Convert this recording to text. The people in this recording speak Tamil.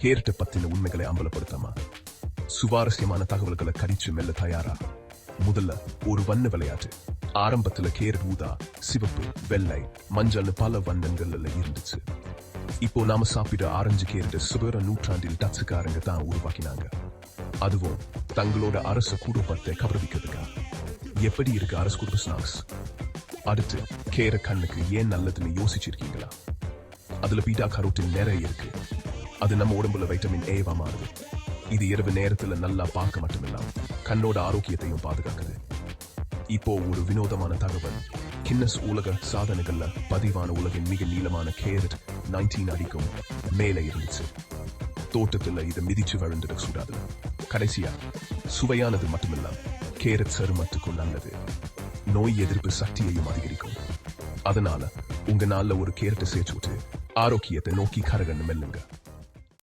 கேரட்டை பத்தின உண்மைகளை அம்பலப்படுத்தாமா சுவாரஸ்யமான தகவல்களை கடிச்சு மெல்ல தயாரா. முதல்ல ஒரு வண்ண விளையாட்டு. ஆரம்பத்துல கேரட் ஊதா, சிவப்பு, வெள்ளை, மஞ்சள்னு பல வண்ணங்கள்ல இருந்துச்சு. இப்போ நாம சாப்பிட ஆரஞ்சு கேரட் சுபர நூற்றாண்டில் டச்சுக்காரங்க தான் உருவாக்கினாங்க. அதுவும் தங்களோட அரச குடும்பத்தை கவர்விக்கிறதுக்கா. எப்படி இருக்கு அரசு குடும்ப ஸ்நாக்ஸ்? அடுத்து கேரட் கண்ணுக்கு ஏன் நல்லதுன்னு யோசிச்சிருக்கீங்களா? அதுல பீட்டா கரோட்டின் நிறைய இருக்கு. அது நம்ம உடம்புல வைட்டமின் ஏவா மாறுது. இது இரவு நேரத்துல நல்லா பார்க்க மட்டுமில்லாம கண்ணோட ஆரோக்கியத்தையும் பாதுகாக்குது. இப்போ ஒரு வினோதமான தகவல். கின்னஸ் உலக சாதனைகள்ல பதிவான உலகின் மிக நீளமான கேரட் 19 அடிக்கும் மேலே இருந்துச்சு. தோட்டத்துல இதை மிதிச்சு விழுந்துட கூடாது. கடைசியா சுவையானது மட்டுமில்லாம கேரட் சருமத்துக்கும் நல்லது. நோய் எதிர்ப்பு சக்தியையும் அதிகரிக்கும். அதனால உங்க நாள்ல ஒரு கேரட்டை சேர்த்து விட்டு ஆரோக்கியத்தை நோக்கி கரகன்னு மெல்லுங்க.